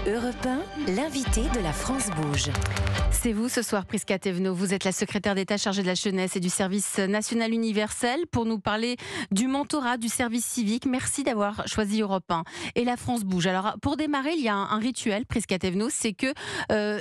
Europe 1, l'invité de la France bouge. C'est vous ce soir, Prisca Thévenot. Vous êtes la secrétaire d'État chargée de la jeunesse et du service national universel pour nous parler du mentorat, du service civique. Merci d'avoir choisi Europe 1 et la France bouge. Alors, pour démarrer, il y a un rituel, Prisca Thévenot, c'est que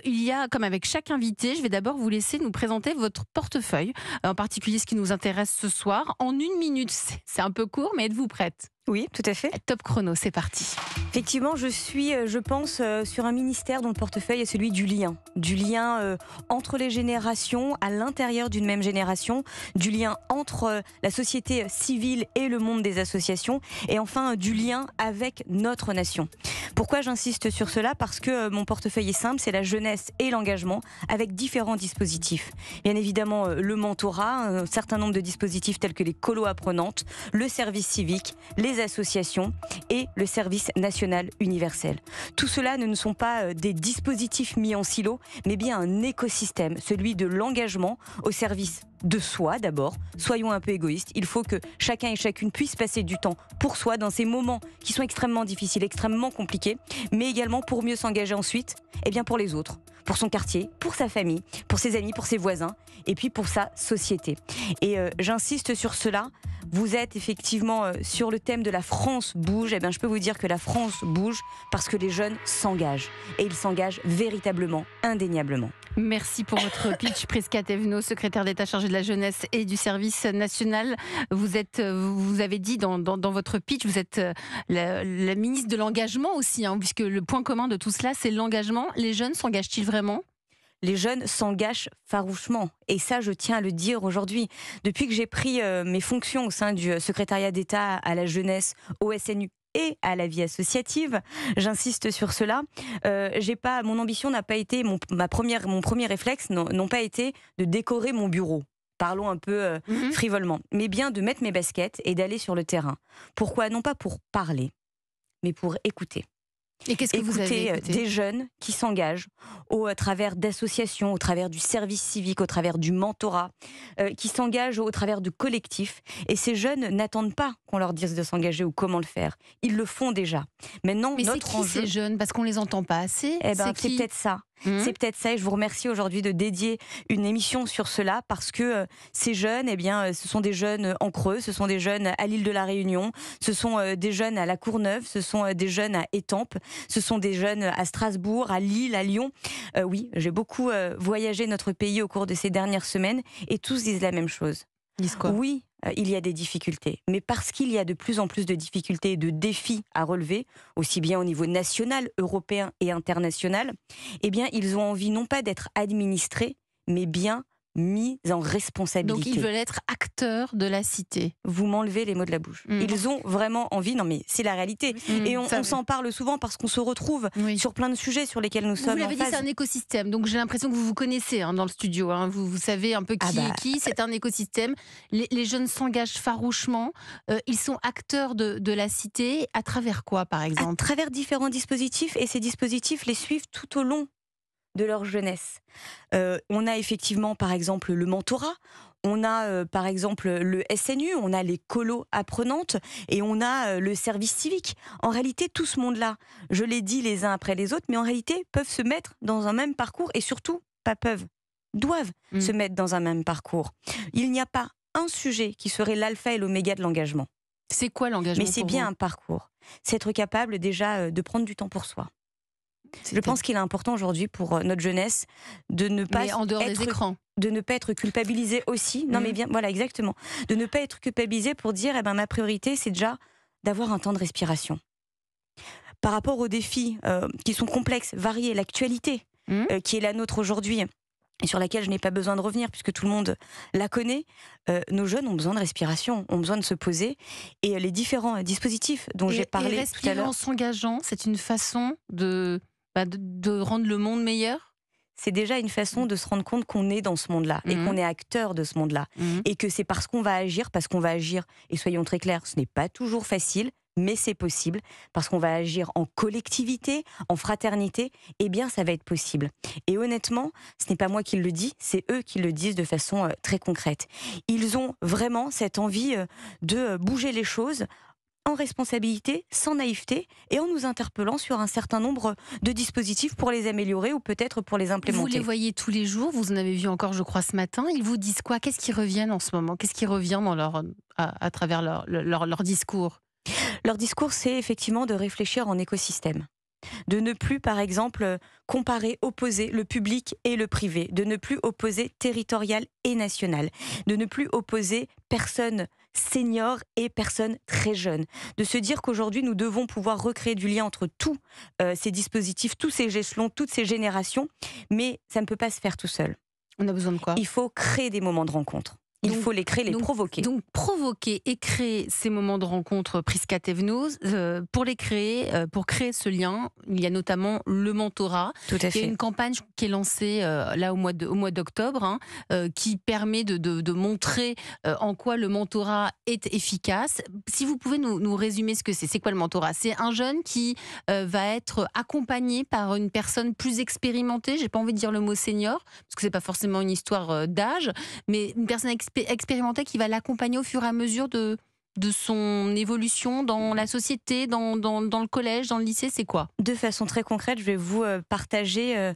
il y a, comme avec chaque invité, je vais d'abord vous laisser nous présenter votre portefeuille, en particulier ce qui nous intéresse ce soir. En 1 minute, c'est un peu court, mais êtes-vous prête ? Oui, tout à fait. Top chrono, c'est parti. Effectivement, je suis, je pense, sur un ministère dont le portefeuille est celui du lien. Du lien entre les générations, à l'intérieur d'une même génération, du lien entre la société civile et le monde des associations, et enfin du lien avec notre nation. Pourquoi j'insiste sur cela ? Parce que mon portefeuille est simple, c'est la jeunesse et l'engagement, avec différents dispositifs. Bien évidemment, le mentorat, un certain nombre de dispositifs tels que les colos apprenantes, le service civique, les associations et le service national universel. Tout cela ne sont pas des dispositifs mis en silo, mais bien un écosystème, celui de l'engagement au service de soi d'abord. Soyons un peu égoïstes, il faut que chacun et chacune puisse passer du temps pour soi dans ces moments qui sont extrêmement difficiles, extrêmement compliqués, mais également pour mieux s'engager ensuite, et bien pour les autres, pour son quartier, pour sa famille, pour ses amis, pour ses voisins, et puis pour sa société. Et j'insiste sur cela. Vous êtes effectivement sur le thème de la France bouge. Eh bien, je peux vous dire que la France bouge parce que les jeunes s'engagent. Et ils s'engagent véritablement, indéniablement. Merci pour votre pitch, Prisca Thévenot, secrétaire d'État chargée de la jeunesse et du service national. Vous avez dit dans votre pitch, vous êtes la ministre de l'engagement aussi, puisque le point commun de tout cela, c'est l'engagement. Les jeunes s'engagent-ils vraiment ? Les jeunes s'engagent farouchement. Et ça, je tiens à le dire aujourd'hui. Depuis que j'ai pris mes fonctions au sein du secrétariat d'État à la jeunesse, au SNU et à la vie associative, j'insiste sur cela. Mon ambition n'a pas été, mon premier réflexe n'ont pas été de décorer mon bureau. Parlons un peu frivolement. Mais bien de mettre mes baskets et d'aller sur le terrain. Pourquoi ? Non pas pour parler, mais pour écouter. Et qu'est-ce que vous avez écouté ? Des jeunes qui s'engagent au travers d'associations, au travers du service civique, au travers du mentorat, qui s'engagent au travers de collectifs. Et ces jeunes n'attendent pas qu'on leur dise de s'engager ou comment le faire. Ils le font déjà. Maintenant, mais notre c'est qui ces jeunes ? Parce qu'on les entend pas assez. C'est peut-être ça. C'est peut-être ça, et je vous remercie aujourd'hui de dédier une émission sur cela, parce que ces jeunes, ce sont des jeunes en Creux, ce sont des jeunes à l'île de la Réunion, ce sont des jeunes à la Courneuve, ce sont des jeunes à Étampes, ce sont des jeunes à Strasbourg, à Lille, à Lyon. Oui, j'ai beaucoup voyagé notre pays au cours de ces dernières semaines, et tous disent la même chose. Ils disent quoi ? Oui, il y a des difficultés, mais parce qu'il y a de plus en plus de difficultés et de défis à relever, aussi bien au niveau national, européen et international, ils ont envie non pas d'être administrés, mais bien mis en responsabilité. Donc ils veulent être acteurs de la cité. Vous m'enlevez les mots de la bouche. Ils ont vraiment envie, non mais c'est la réalité. Et on s'en parle souvent parce qu'on se retrouve sur plein de sujets sur lesquels nous sommes en phase. Vous l'avez dit, c'est un écosystème, donc j'ai l'impression que vous vous connaissez dans le studio. Vous savez un peu qui est qui, c'est un écosystème. Les jeunes s'engagent farouchement, ils sont acteurs de la cité. À travers quoi, par exemple ? À travers différents dispositifs, et ces dispositifs les suivent tout au long de leur jeunesse. On a effectivement, par exemple, le mentorat, on a, par exemple, le SNU, on a les colos apprenantes, et on a le service civique. En réalité, tout ce monde-là, je l'ai dit les uns après les autres, mais en réalité, peuvent se mettre dans un même parcours, et surtout, pas peuvent, doivent se mettre dans un même parcours. Il n'y a pas un sujet qui serait l'alpha et l'oméga de l'engagement. C'est quoi l'engagement ? Mais c'est bien un parcours. C'est être capable déjà de prendre du temps pour soi. Je pense qu'il est important aujourd'hui pour notre jeunesse de ne pas en dehors des écrans, de ne pas être culpabilisé aussi. Non mais bien, voilà, exactement. De ne pas être culpabilisé pour dire ma priorité c'est déjà d'avoir un temps de respiration. Par rapport aux défis qui sont complexes, variés, l'actualité qui est la nôtre aujourd'hui et sur laquelle je n'ai pas besoin de revenir puisque tout le monde la connaît, nos jeunes ont besoin de respiration, ont besoin de se poser, et les différents dispositifs dont j'ai parlé tout à l'heure. En s'engageant, c'est une façon de rendre le monde meilleur ? C'est déjà une façon de se rendre compte qu'on est dans ce monde-là et qu'on est acteur de ce monde-là. Et que c'est parce qu'on va agir, et soyons très clairs, ce n'est pas toujours facile, mais c'est possible, parce qu'on va agir en collectivité, en fraternité, ça va être possible. Et honnêtement, ce n'est pas moi qui le dis, c'est eux qui le disent de façon très concrète. Ils ont vraiment cette envie de bouger les choses en responsabilité, sans naïveté, et en nous interpellant sur un certain nombre de dispositifs pour les améliorer ou peut-être pour les implémenter. Vous les voyez tous les jours, vous en avez vu encore, je crois, ce matin. Ils vous disent quoi? Qu'est-ce qui revient en ce moment? Qu'est-ce qui revient dans à travers leur discours? Leur discours, c'est effectivement de réfléchir en écosystème. De ne plus, par exemple, comparer, opposer le public et le privé, de ne plus opposer territorial et national, de ne plus opposer personnes seniors et personnes très jeunes, de se dire qu'aujourd'hui nous devons pouvoir recréer du lien entre tous ces dispositifs, tous ces échelons, toutes ces générations, mais ça ne peut pas se faire tout seul. On a besoin de quoi? Il faut créer des moments de rencontre. Il faut les créer, les provoquer. Donc provoquer et créer ces moments de rencontre, Prisca Thévenot, pour les créer, pour créer ce lien, il y a notamment le mentorat. Tout à fait. Il y a une campagne qui est lancée là au mois d'octobre, qui permet de montrer en quoi le mentorat est efficace. Si vous pouvez nous résumer ce que c'est. C'est quoi le mentorat? C'est un jeune qui va être accompagné par une personne plus expérimentée. J'ai pas envie de dire le mot senior, parce que c'est pas forcément une histoire d'âge, mais une personne expérimenté qui va l'accompagner au fur et à mesure de son évolution dans la société, dans le collège, dans le lycée, c'est quoi? De façon très concrète, je vais vous partager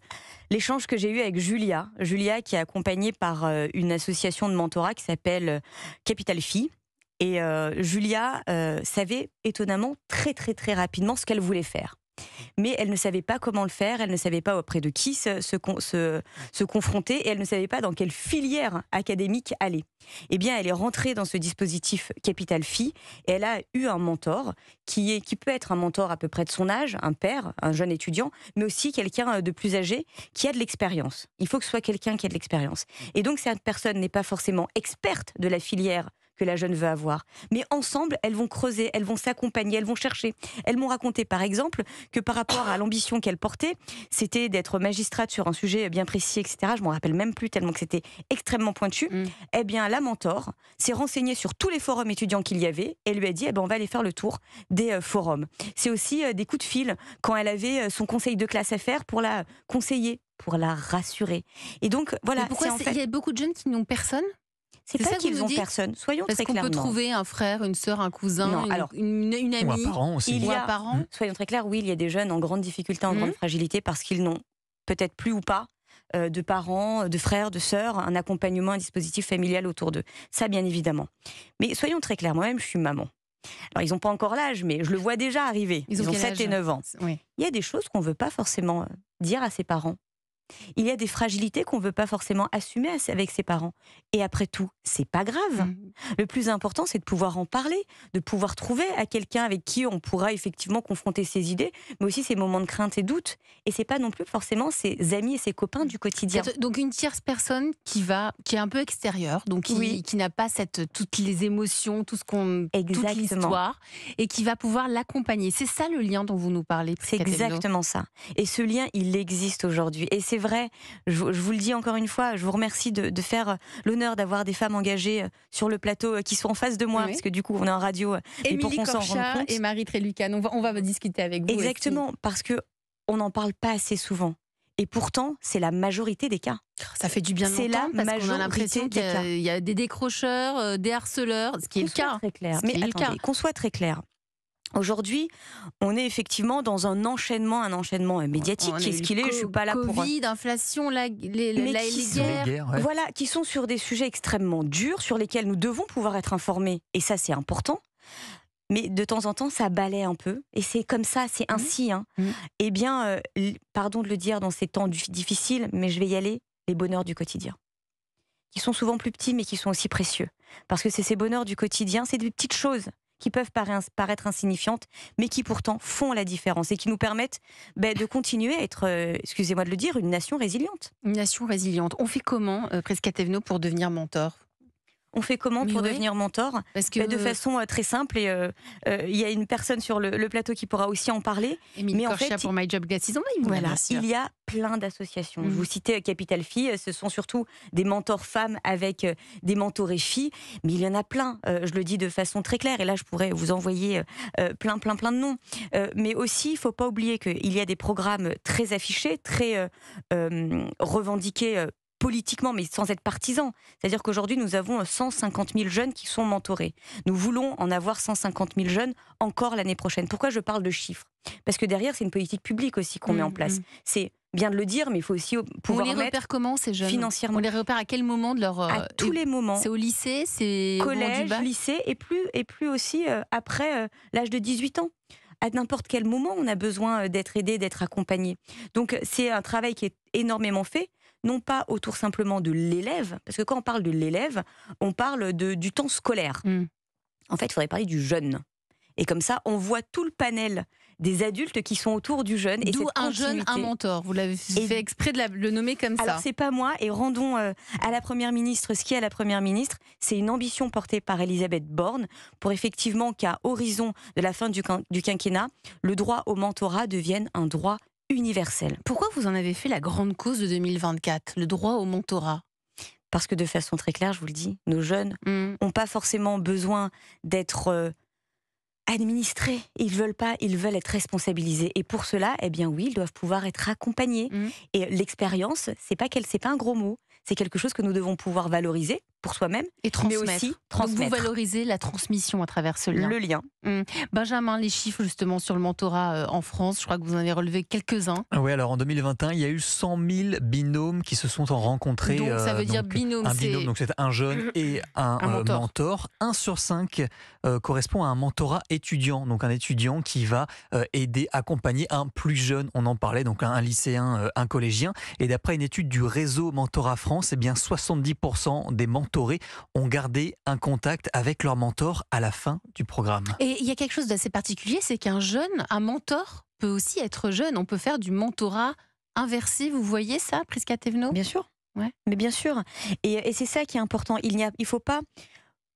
l'échange que j'ai eu avec Julia. Julia qui est accompagnée par une association de mentorat qui s'appelle Capital Phi. Et Julia savait étonnamment très très très rapidement ce qu'elle voulait faire. Mais elle ne savait pas comment le faire, elle ne savait pas auprès de qui se confronter, et elle ne savait pas dans quelle filière académique aller. Eh bien, elle est rentrée dans ce dispositif Capital Phi, et elle a eu un mentor qui peut être un mentor à peu près de son âge, un père, un jeune étudiant, mais aussi quelqu'un de plus âgé qui a de l'expérience. Il faut que ce soit quelqu'un qui a de l'expérience. Et donc, cette personne n'est pas forcément experte de la filière que la jeune veut avoir. Mais ensemble, elles vont creuser, elles vont s'accompagner, elles vont chercher. Elles m'ont raconté, par exemple, que par rapport à l'ambition qu'elle portait, c'était d'être magistrate sur un sujet bien précis, etc. Je ne m'en rappelle même plus tellement que c'était extrêmement pointu. Eh bien, la mentor s'est renseignée sur tous les forums étudiants qu'il y avait et lui a dit, on va aller faire le tour des forums. C'est aussi des coups de fil quand elle avait son conseil de classe à faire pour la conseiller, pour la rassurer. Et donc, voilà. Mais pourquoi il y a beaucoup de jeunes qui n'ont personne? C'est pas qu'ils n'ont personne, soyons très clairs. Est-ce qu'on peut trouver un frère, une sœur, un cousin, une amie, ou un parent aussi. Ou un parent. Soyons très clairs, oui, il y a des jeunes en grande difficulté, en grande fragilité, parce qu'ils n'ont peut-être plus ou pas de parents, de frères, de sœurs, un accompagnement, un dispositif familial autour d'eux. Ça, bien évidemment. Mais soyons très clairs, moi-même, je suis maman. Alors, ils n'ont pas encore l'âge, mais je le vois déjà arriver. Ils ont 7 et 9 ans. Oui. Il y a des choses qu'on ne veut pas forcément dire à ses parents. Il y a des fragilités qu'on ne veut pas forcément assumer avec ses parents. Et après tout, c'est pas grave. Le plus important, c'est de pouvoir en parler, de pouvoir trouver à quelqu'un avec qui on pourra effectivement confronter ses idées, mais aussi ses moments de crainte et doute. Et c'est pas non plus forcément ses amis et ses copains du quotidien. Donc une tierce personne qui est un peu extérieure, donc qui n'a pas toutes les émotions, toute l'histoire, et qui va pouvoir l'accompagner. C'est ça le lien dont vous nous parlez. C'est exactement ça. Et ce lien, il existe aujourd'hui. Et c'est vrai, je vous le dis encore une fois, je vous remercie de faire l'honneur d'avoir des femmes engagées sur le plateau qui sont en face de moi, parce que du coup on est en radio, et pour qu'on s'en rende compte. Et Marie Trélucan, on va discuter avec vous. Exactement, aussi. Parce qu'on n'en parle pas assez souvent. Et pourtant, c'est la majorité des cas. Ça fait du bien de l'entendre, parce qu'on a l'impression qu'il y a des décrocheurs, des harceleurs, ce qui est le cas. Très clair. Mais attendez, qu'on soit très clair. Aujourd'hui, on est effectivement dans un enchaînement médiatique. Qu'est-ce qu'il est? Je suis pas là pour Covid, inflation, les guerres. Ouais. Voilà, qui sont sur des sujets extrêmement durs, sur lesquels nous devons pouvoir être informés. Et ça, c'est important. Mais de temps en temps, ça balaie un peu. Et c'est comme ça, c'est ainsi. Eh bien, pardon de le dire dans ces temps difficiles, mais je vais y aller, les bonheurs du quotidien. Qui sont souvent plus petits, mais qui sont aussi précieux. Parce que c'est ces bonheurs du quotidien, c'est des petites choses qui peuvent paraître insignifiantes, mais qui pourtant font la différence et qui nous permettent de continuer à être, excusez-moi de le dire, une nation résiliente. Une nation résiliente. On fait comment, Prisca Thévenot, pour devenir mentor? On fait comment pour devenir mentor? Parce que de façon très simple, et il y a une personne sur le plateau qui pourra aussi en parler. Mais en fait, pour My Job Glasses, il y a plein d'associations. Je vous citais Capital Phi, ce sont surtout des mentors femmes avec des mentorés filles, mais il y en a plein, je le dis de façon très claire, et là je pourrais vous envoyer plein de noms. Mais aussi, il ne faut pas oublier qu'il y a des programmes très affichés, très revendiqués politiquement, mais sans être partisan. C'est-à-dire qu'aujourd'hui, nous avons 150 000 jeunes qui sont mentorés. Nous voulons en avoir 150 000 jeunes encore l'année prochaine. Pourquoi je parle de chiffres ? Parce que derrière, c'est une politique publique aussi qu'on met en place. C'est bien de le dire, mais il faut aussi pouvoir On les repère comment, ces jeunes ? financièrement. On les repère à quel moment de leur... À tous les moments. C'est au lycée, c'est au moment du Collège, bac ? lycée, et plus aussi après l'âge de 18 ans. À n'importe quel moment, on a besoin d'être aidé, d'être accompagné. Donc, c'est un travail qui est énormément fait, non pas autour simplement de l'élève, parce que quand on parle de l'élève, on parle du temps scolaire. En fait, il faudrait parler du jeune. Et comme ça, on voit tout le panel des adultes qui sont autour du jeune. D'où un jeune, un mentor. Vous l'avez fait exprès de le nommer comme ça. Alors, c'est pas moi. Et rendons à la Première ministre ce qui est à la Première ministre. C'est une ambition portée par Elisabeth Borne pour effectivement qu'à horizon de la fin du quinquennat, le droit au mentorat devienne un droit universel. Pourquoi vous en avez fait la grande cause de 2024, le droit au mentorat ? Parce que de façon très claire, je vous le dis, nos jeunes n'ont pas forcément besoin d'être administrés. Ils veulent être responsabilisés. Et pour cela, eh bien oui, ils doivent pouvoir être accompagnés. Et l'expérience, c'est pas un gros mot. C'est quelque chose que nous devons pouvoir valoriser pour soi-même, et transmettre. Mais aussi Donc transmettre. vous valorisez la transmission à travers ce lien. Le lien. Benjamin, les chiffres justement sur le mentorat en France, je crois que vous en avez relevé quelques-uns. Oui, alors en 2021, il y a eu 100 000 binômes qui se sont rencontrés. Donc ça veut dire binôme. Un binôme, donc c'est un jeune et un mentor. 1 sur 5 correspond à un mentorat étudiant, donc un étudiant qui va aider, accompagner un plus jeune, on en parlait, donc un lycéen, un collégien. Et d'après une étude du réseau Mentorat France, eh bien 70% des mentorés ont gardé un contact avec leur mentor à la fin du programme. Et il y a quelque chose d'assez particulier, c'est qu'un mentor peut aussi être jeune. On peut faire du mentorat inversé. Vous voyez ça, Prisca Thévenot ? Bien sûr. Ouais. Mais bien sûr. Et c'est ça qui est important. Il faut pas,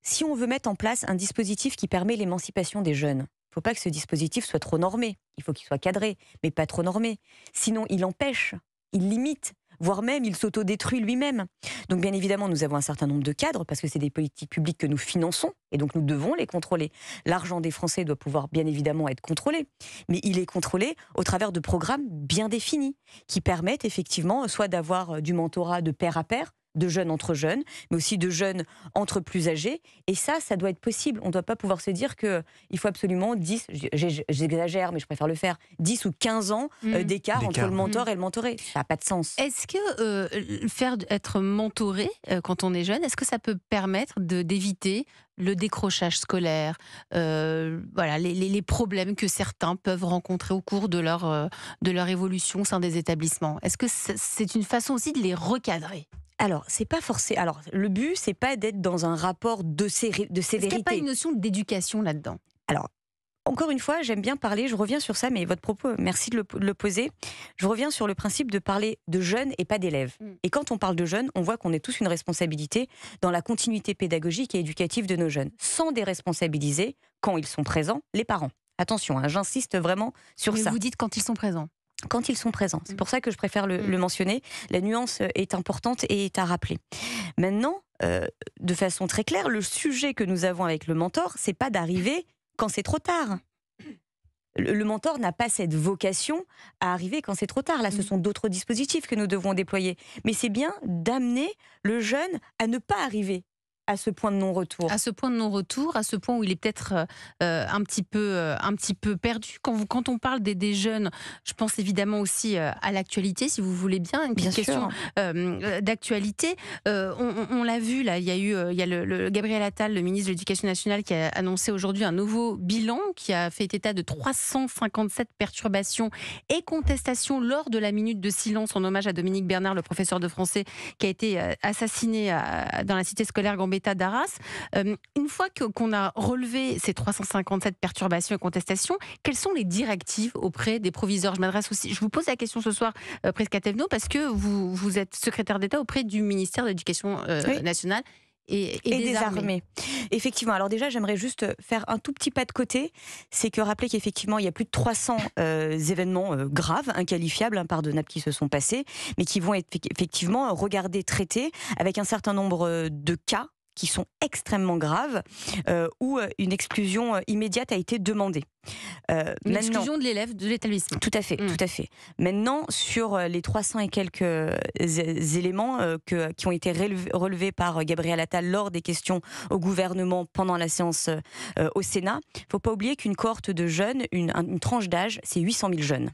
si on veut mettre en place un dispositif qui permet l'émancipation des jeunes, il ne faut pas que ce dispositif soit trop normé. Il faut qu'il soit cadré, mais pas trop normé. Sinon, il empêche, il limite, voire même il s'autodétruit lui-même. Donc bien évidemment, nous avons un certain nombre de cadres, parce que c'est des politiques publiques que nous finançons, et donc nous devons les contrôler. L'argent des Français doit pouvoir bien évidemment être contrôlé, mais il est contrôlé au travers de programmes bien définis, qui permettent effectivement soit d'avoir du mentorat de pair à pair, de jeunes entre jeunes, mais aussi de jeunes entre plus âgés. Et ça doit être possible. On ne doit pas pouvoir se dire qu'il faut absolument 10, j'exagère, mais je préfère le faire, 10 ou 15 ans d'écart entre le mentor et le mentoré. Ça n'a pas de sens. Est-ce que être mentoré quand on est jeune, est-ce que ça peut permettre d'éviter le décrochage scolaire, les problèmes que certains peuvent rencontrer au cours de leur évolution au sein des établissements ? Est-ce que c'est une façon aussi de les recadrer ? Alors, c'est pas forcé. Alors, le but, c'est pas d'être dans un rapport de sévérité. Est-ce qu'il n'y a pas une notion d'éducation là-dedans ? Alors, encore une fois, j'aime bien parler, je reviens sur ça, mais votre propos, merci de le poser. Je reviens sur le principe de parler de jeunes et pas d'élèves. Et quand on parle de jeunes, on voit qu'on est tous une responsabilité dans la continuité pédagogique et éducative de nos jeunes, sans déresponsabiliser, quand ils sont présents, les parents. Attention, j'insiste vraiment sur ça. Mais vous dites quand ils sont présents. Quand ils sont présents. C'est pour ça que je préfère le mentionner. La nuance est importante et est à rappeler. Maintenant, de façon très claire, le sujet que nous avons avec le mentor, c'est pas d'arriver quand c'est trop tard. Le mentor n'a pas cette vocation à arriver quand c'est trop tard. Là, ce sont d'autres dispositifs que nous devons déployer. Mais c'est bien d'amener le jeune à ne pas arriver à ce point de non-retour. À ce point de non-retour, à ce point où il est peut-être un petit peu perdu. Quand on parle des jeunes, je pense évidemment aussi à l'actualité, si vous voulez bien. Une petite question d'actualité. On l'a vu, là, il y a le Gabriel Attal, le ministre de l'Éducation nationale, qui a annoncé aujourd'hui un nouveau bilan qui a fait état de 357 perturbations et contestations lors de la minute de silence en hommage à Dominique Bernard, le professeur de français qui a été assassiné dans la cité scolaire Gambetta d'Arras. Une fois qu'on a relevé ces 357 perturbations et contestations, quelles sont les directives auprès des proviseurs ? Je vous pose la question ce soir, Prisca Thévenot, parce que vous êtes secrétaire d'État auprès du ministère de l'Éducation nationale et des armées. Effectivement. Alors déjà, j'aimerais juste faire un tout petit pas de côté. C'est que rappeler qu'effectivement, il y a plus de 300 événements graves, inqualifiables, impardonnables qui se sont passés, mais qui vont être effectivement regardés, traités avec un certain nombre de cas qui sont extrêmement graves, où une exclusion immédiate a été demandée. Une exclusion de l'élève de l'établissement. Tout à fait, tout à fait. Maintenant, sur les 300 et quelques éléments qui ont été relevés par Gabriel Attal lors des questions au gouvernement pendant la séance au Sénat, il ne faut pas oublier qu'une cohorte de jeunes, une tranche d'âge, c'est 800 000 jeunes.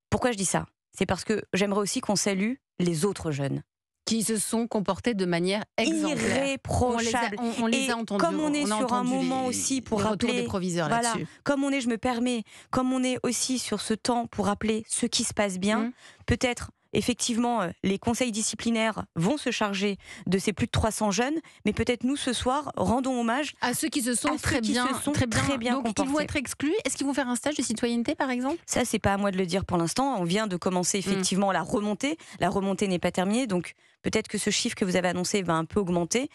Pourquoi je dis ça ? C'est parce que j'aimerais aussi qu'on salue les autres jeunes. Qui se sont comportés de manière exemplaire. Irréprochable. On les a entendus. Comme on est sur un moment aussi pour rappeler, des proviseurs voilà, là-dessus. Comme on est, je me permets, comme on est aussi sur ce temps pour rappeler ce qui se passe bien, peut-être. Effectivement, les conseils disciplinaires vont se charger de ces plus de 300 jeunes, mais peut-être nous, ce soir, rendons hommage à ceux qui se sont très bien Donc, comportés. Ils vont être exclus. Est-ce qu'ils vont faire un stage de citoyenneté, par exemple ? Ça, c'est pas à moi de le dire pour l'instant. On vient de commencer effectivement la remontée. La remontée n'est pas terminée, donc peut-être que ce chiffre que vous avez annoncé va un peu augmenter.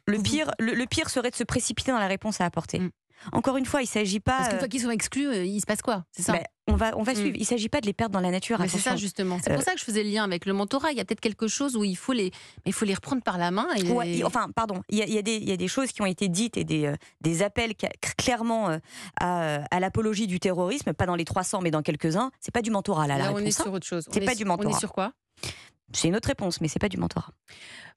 Le pire serait de se précipiter dans la réponse à apporter. Encore une fois, il ne s'agit pas... Parce qu'une fois qu'ils sont exclus, il se passe quoi ? C'est ça ? On va suivre. Il ne s'agit pas de les perdre dans la nature. C'est ça, justement. C'est pour ça que je faisais le lien avec le mentorat. Il y a peut-être quelque chose où il faut les reprendre par la main. Il y a des choses qui ont été dites et des appels clairement à l'apologie du terrorisme, pas dans les 300, mais dans quelques-uns. C'est pas du mentorat, là. On est sur autre chose. C'est pas du mentorat. On est sur quoi ? C'est une autre réponse, mais c'est pas du mentorat.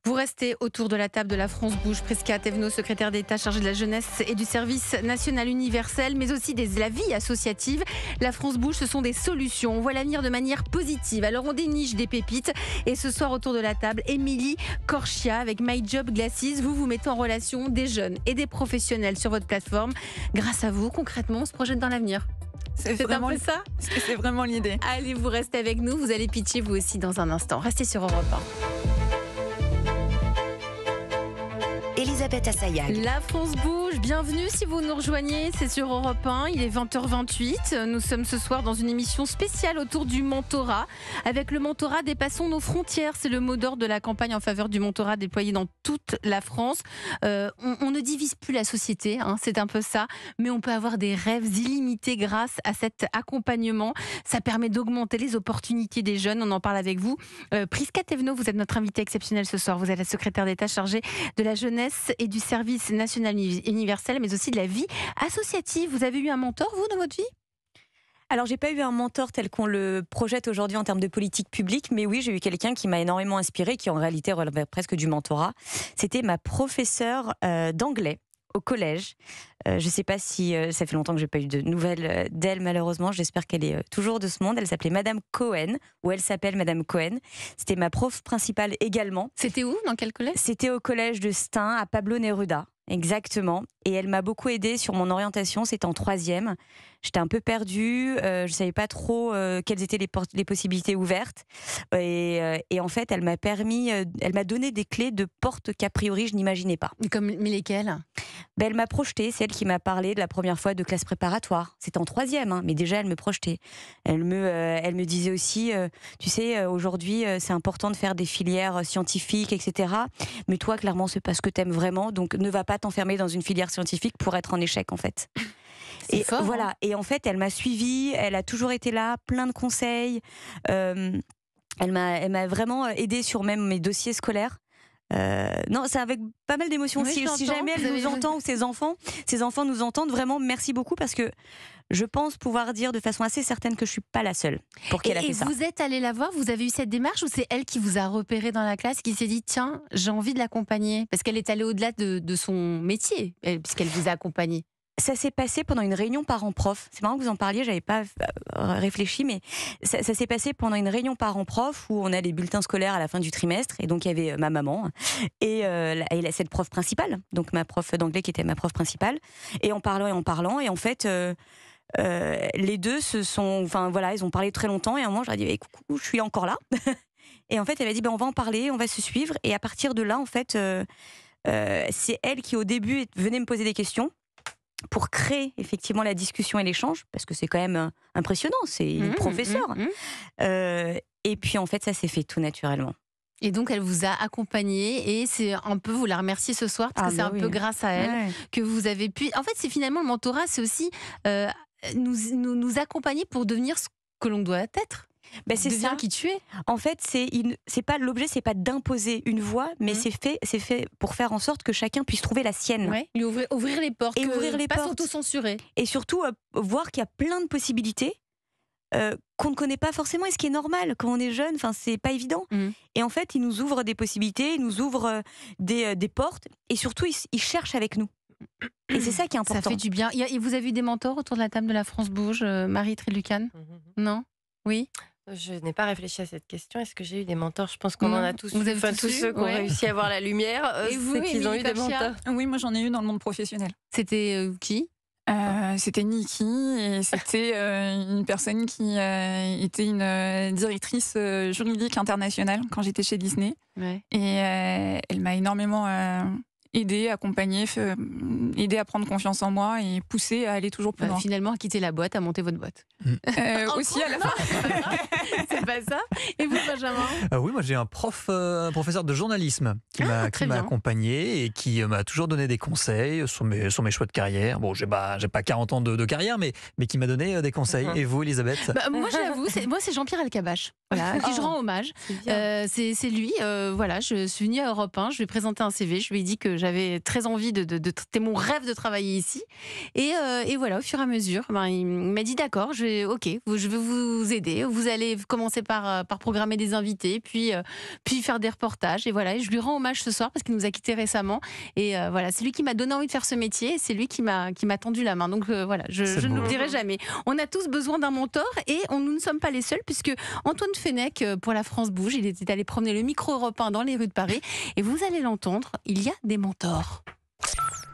Vous restez autour de la table de la France Bouge. Prisca Thévenot, secrétaire d'État chargée de la jeunesse et du service national universel, mais aussi de la vie associative. La France Bouge, ce sont des solutions. On voit l'avenir de manière positive. Alors on déniche des pépites. Et ce soir, autour de la table, Émilie Corchia avec My Job Glasses. Vous mettez en relation des jeunes et des professionnels sur votre plateforme. Grâce à vous, concrètement, on se projette dans l'avenir. C'est un peu ça ? C'est vraiment l'idée. Allez, vous restez avec nous. Vous allez pitcher vous aussi dans un instant. Restez sur Europe 1. Elisabeth Assayag. La France bouge, bienvenue si vous nous rejoignez, c'est sur Europe 1, il est 20h28. Nous sommes ce soir dans une émission spéciale autour du mentorat. Avec le mentorat, dépassons nos frontières, c'est le mot d'ordre de la campagne en faveur du mentorat déployé dans toute la France. On ne divise plus la société, c'est un peu ça, mais on peut avoir des rêves illimités grâce à cet accompagnement. Ça permet d'augmenter les opportunités des jeunes, on en parle avec vous. Prisca Thévenot, vous êtes notre invitée exceptionnelle ce soir, vous êtes la secrétaire d'État chargée de la jeunesse et du service national universel, mais aussi de la vie associative. Vous avez eu un mentor, vous, dans votre vie ? Alors, j'ai pas eu un mentor tel qu'on le projette aujourd'hui en termes de politique publique, mais oui, j'ai eu quelqu'un qui m'a énormément inspirée, qui en réalité relevait presque du mentorat. C'était ma professeure d'anglais au collège. Je ne sais pas si ça fait longtemps que j'ai pas eu de nouvelles d'elle, malheureusement. J'espère qu'elle est toujours de ce monde. Elle s'appelait Madame Cohen, ou elle s'appelle Madame Cohen. C'était ma prof principale également. C'était où ? Dans quel collège ? C'était au collège de Stein, à Pablo Neruda. Exactement. Et elle m'a beaucoup aidée sur mon orientation. C'était en 3e. J'étais un peu perdue. Je ne savais pas trop quelles étaient les possibilités ouvertes. Et en fait, elle m'a donné des clés de portes qu'a priori, je n'imaginais pas. Mais lesquelles ? Elle m'a projetée, c'est elle qui m'a parlé de la première fois de classe préparatoire. C'était en 3e, mais déjà elle me projetait. Elle me disait aussi, tu sais, aujourd'hui c'est important de faire des filières scientifiques, etc. Mais toi, clairement, c'est pas ce que t'aimes vraiment, donc ne va pas t'enfermer dans une filière scientifique pour être en échec, en fait. C'est fort, voilà. Et en fait, elle m'a suivie, elle a toujours été là, plein de conseils. Elle m'a vraiment aidée sur même mes dossiers scolaires. Non, c'est avec pas mal d'émotions. Oui, si jamais elle nous entend ou ses enfants nous entendent, vraiment merci beaucoup, parce que je pense pouvoir dire de façon assez certaine que je suis pas la seule pour qui elle a fait ça. Et vous êtes allée la voir, vous avez eu cette démarche, ou c'est elle qui vous a repéré dans la classe, qui s'est dit tiens, j'ai envie de l'accompagner, parce qu'elle est allée au-delà de son métier, puisqu'elle vous a accompagné? Ça s'est passé pendant une réunion parents-prof. C'est marrant que vous en parliez, j'avais pas réfléchi, mais ça s'est passé pendant une réunion parents-prof où on a les bulletins scolaires à la fin du trimestre, et donc il y avait ma maman et cette prof principale, donc ma prof d'anglais qui était ma prof principale, et en parlant, et en fait les deux ils ont parlé très longtemps, et à un moment je leur ai dit coucou, je suis encore là. Et en fait elle a dit on va en parler, on va se suivre, et à partir de là en fait c'est elle qui au début venait me poser des questions pour créer effectivement la discussion et l'échange, parce que c'est quand même impressionnant, c'est une professeure. Et puis en fait, ça s'est fait tout naturellement. Et donc elle vous a accompagné, et c'est un peu, vous la remerciez ce soir, parce que c'est un peu grâce à elle que vous avez pu... En fait, c'est finalement le mentorat, c'est aussi nous accompagner pour devenir ce que l'on doit être. C'est deviens ça. qui tu es. En fait, c'est pas l'objet, c'est pas d'imposer une voie, mais c'est fait pour faire en sorte que chacun puisse trouver la sienne. Ouais, lui ouvrir les portes, Et ouvrir les pas portes. s'auto-censurer. Et surtout voir qu'il y a plein de possibilités qu'on ne connaît pas forcément, et ce qui est normal quand on est jeune. Enfin, c'est pas évident. Et en fait, il nous ouvre des possibilités, il nous ouvre des portes, et surtout, il cherche avec nous. Et c'est ça qui est important. Ça fait du bien. Et vous avez eu des mentors autour de la table de la France Bouge, Marie Trélucan? Non? Oui. Je n'ai pas réfléchi à cette question. Est-ce que j'ai eu des mentors? Je pense qu'on en a tous. Vous avez tous ceux qui ont réussi à voir la lumière, Et vous, c'est qu'ils ont eu Émilie des Pachia? mentors. Oui, moi j'en ai eu dans le monde professionnel. C'était qui? C'était Niki, et c'était une personne qui était une directrice juridique internationale quand j'étais chez Disney. Ouais. Et elle m'a énormément aidée, accompagnée, aidée à prendre confiance en moi et poussée à aller toujours plus loin. Finalement, à quitter la boîte, à monter votre boîte. Aussi à la fin. C'est pas ça. Et vous, Benjamin? Oui, moi j'ai un professeur de journalisme qui m'a accompagné et qui m'a toujours donné des conseils sur mes choix de carrière. Bon, j'ai pas 40 ans de carrière, mais qui m'a donné des conseils. Et vous, Elisabeth? Moi, j'avoue, c'est Jean-Pierre Elkabbach. Voilà, à qui je rends hommage. C'est lui. Voilà, je suis venue à Europe 1, je lui ai présenté un CV, je lui ai dit que j'avais très envie c'était mon rêve de travailler ici. Et voilà, au fur et à mesure, il m'a dit d'accord, je vais vous aider. Vous allez commencer par programmer des invités, puis faire des reportages. Et voilà, et je lui rends hommage ce soir parce qu'il nous a quittés récemment. Et voilà, c'est lui qui m'a donné envie de faire ce métier. Et c'est lui qui m'a tendu la main. Donc voilà, je ne l'oublierai jamais. On a tous besoin d'un mentor et nous ne sommes pas les seuls, puisque Antoine Fenech, pour la France Bouge, il était allé promener le micro européen dans les rues de Paris. Et vous allez l'entendre, il y a des mentors.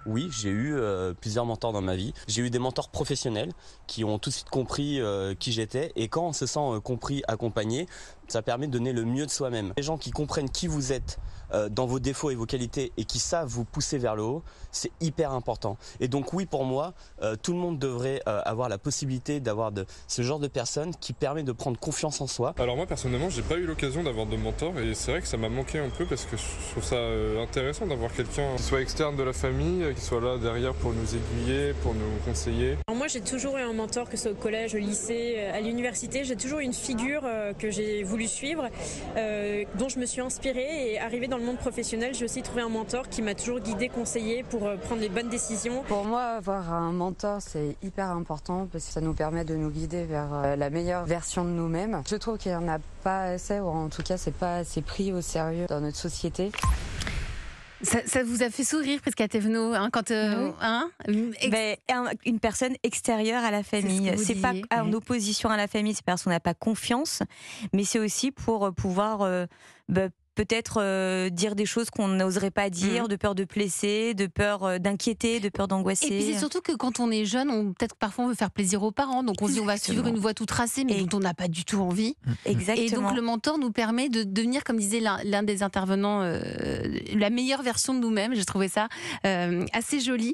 Oui, j'ai eu plusieurs mentors dans ma vie. J'ai eu des mentors professionnels qui ont tout de suite compris qui j'étais. Et quand on se sent compris, accompagné, ça permet de donner le mieux de soi-même. Les gens qui comprennent qui vous êtes dans vos défauts et vos qualités et qui savent vous pousser vers le haut, c'est hyper important. Et donc oui, pour moi, tout le monde devrait avoir la possibilité d'avoir ce genre de personnes qui permet de prendre confiance en soi. Alors moi personnellement, j'ai pas eu l'occasion d'avoir de mentor et c'est vrai que ça m'a manqué un peu parce que je trouve ça intéressant d'avoir quelqu'un qui soit externe de la famille, qui soit là derrière pour nous aiguiller, pour nous conseiller. Alors moi j'ai toujours eu un mentor, que ce soit au collège, au lycée, à l'université. J'ai toujours eu une figure que j'ai voulu suivre, dont je me suis inspirée, et arrivée dans le monde professionnel, j'ai aussi trouvé un mentor qui m'a toujours guidée, conseillée pour prendre les bonnes décisions. Pour moi, avoir un mentor, c'est hyper important parce que ça nous permet de nous guider vers la meilleure version de nous-mêmes. Je trouve qu'il n'y en a pas assez, ou en tout cas, c'est pas assez pris au sérieux dans notre société. Ça vous a fait sourire, Prisca Thévenot, quand une personne extérieure à la famille. C'est pas en opposition à la famille, c'est parce qu'on n'a pas confiance, mais c'est aussi pour pouvoir peut-être dire des choses qu'on n'oserait pas dire, de peur de blesser, de peur d'inquiéter, de peur d'angoisser. Et puis c'est surtout que quand on est jeune, peut-être parfois on veut faire plaisir aux parents, donc on se dit on va suivre une voie toute tracée, mais dont on n'a pas du tout envie. Exactement. Et donc le mentor nous permet de devenir, comme disait l'un des intervenants, la meilleure version de nous-mêmes. J'ai trouvé ça assez joli.